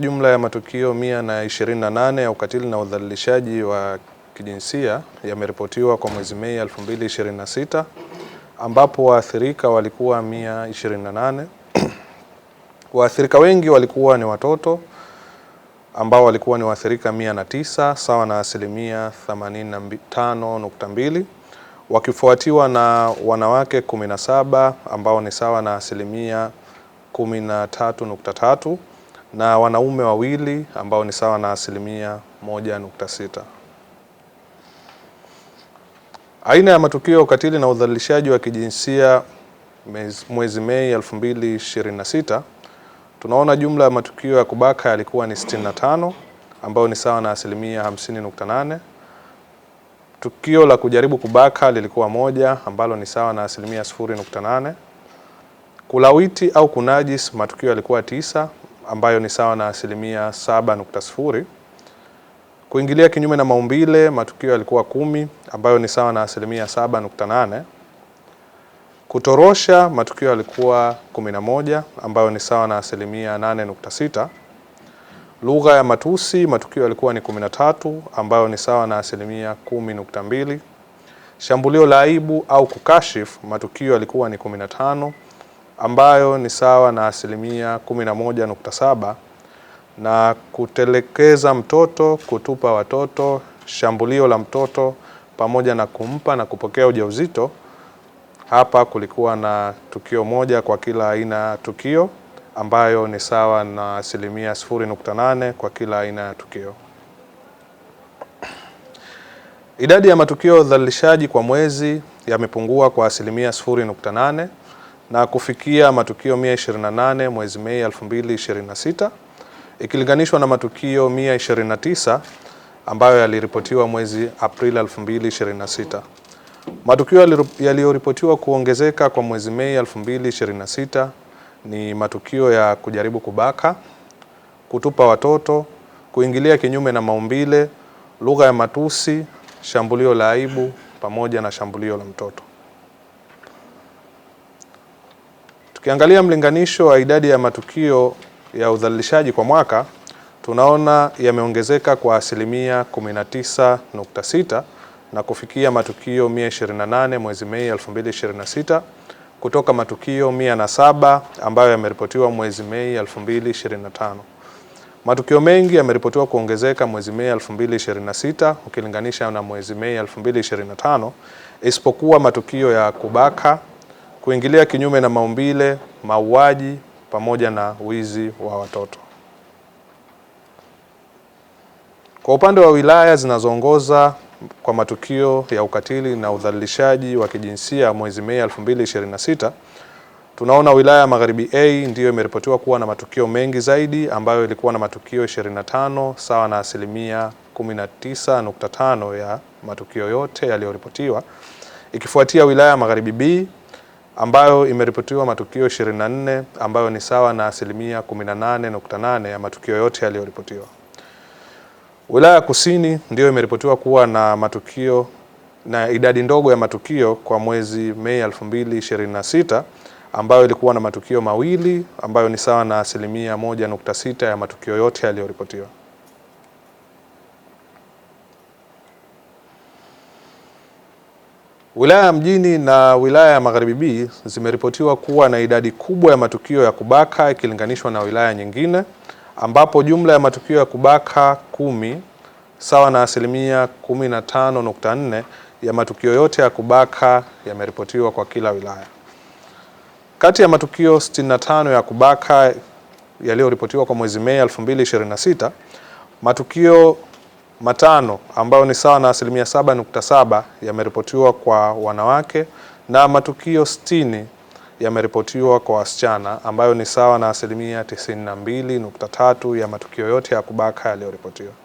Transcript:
Jumla ya matukio 128 ya ukatili na udhalilishaji wa kijinsia yameripotiwa kwa mwezi Mei 2026 ambapo waathirika walikuwa 128. Waathirika wengi walikuwa ni watoto ambao walikuwa ni waathirika 109 sawa na 85.2%, wakifuatiwa na wanawake 17 ambao ni sawa na 13.3% na wanaume wawili ambao ni sawa na 1.6%. Aina ya matukio ya ukatili na udhalilishaji wa kijinsia mwezi Mei 2026, tunaona jumla ya matukio ya kubaka yalikuwa ni 65 ambao ni sawa na 50.8%. Tukio la kujaribu kubaka lilikuwa 1 ambalo ni sawa na 0.8%. Kulawiti au kunajis matukio yalikuwa 9 ambayo ni sawa na 7.0%. Kuingilia kinyume na maumbile matukio yalikuwa 10 ambayo ni sawa na 7.8%. Kutorosha matukio yalikuwa 11 ambayo ni sawa na 8.6%. Lugha ya matusi matukio yalikuwa ni 13 ambayo ni sawa na 10.2%. Shambulio la aibu au kukashifu matukio yalikuwa ni 15 ambayo ni sawa na 11.7%, na kutelekeza mtoto, kutupa watoto, shambulio la mtoto pamoja na kumpa na kupokea ujauzito, hapa kulikuwa na tukio 1 kwa kila aina ya tukio ambayo ni sawa na 0.8% kwa kila aina ya tukio. Idadi ya matukio ya udhalilishaji kwa mwezi yamepungua kwa 0.8% na kufikia matukio 128 mwezi Mei 2026 ikilinganishwa na matukio 129 ambayo yaliripotiwa mwezi Aprili 2026. Matukio yaliyoripotiwa kuongezeka kwa mwezi Mei 2026 ni matukio ya kujaribu kubaka, kutupa watoto, kuingilia kinyume na maumbile, lugha ya matusi, shambulio la aibu pamoja na shambulio la mtoto. Tukiangalia mlinganisho wa idadi ya matukio ya udhalilishaji kwa mwaka, tunaona yameongezeka kwa 19.6% na kufikia matukio 128 mwezi Mei 2026 kutoka matukio 107 ambayo yameripotiwa mwezi Mei 2025. Matukio mengi yameripotiwa kuongezeka mwezi Mei 2026 ukilinganisha na mwezi Mei 2025, isipokuwa matukio ya kubaka, kuingilia kinyume na maumbile, mauaji pamoja na wizi wa watoto. Kwa upande wa wilaya zinazoongoza kwa matukio ya ukatili na udhalilishaji wa kijinsia mwezi Mei 2026, tunaona wilaya ya Magharibi A ndiyo imeripotiwa kuwa na matukio mengi zaidi ambayo ilikuwa na matukio 25 sawa na 19.5% ya matukio yote yaliyoripotiwa, ikifuatia wilaya ya Magharibi B ambayo imeripotiwa matukio 24 ambayo ni sawa na 18.8% ya matukio yote yaliyoripotiwa. Wilaya ya Kusini ndiyo imeripotiwa kuwa na matukio na idadi ndogo ya matukio kwa mwezi Mei 2026 ambayo ilikuwa na matukio 2 ambayo ni sawa na 1.6% ya matukio yote yaliyoripotiwa. Wilaya ya Mjini na wilaya ya Magharibi B zimeripotiwa kuwa na idadi kubwa ya matukio ya kubaka ikilinganishwa na wilaya nyingine, ambapo jumla ya matukio ya kubaka 10 sawa na 15.4% ya matukio yote ya kubaka yameripotiwa kwa kila wilaya. Kati ya matukio 65 ya kubaka yaliyoripotiwa kwa mwezi Mei 2026, matukio 5 ambayo ni sawa na 7.7% yameripotiwa kwa wanawake na matukio 60 yameripotiwa kwa wasichana ambayo ni sawa na 92.3% ya matukio yote ya kubaka yaliyoripotiwa.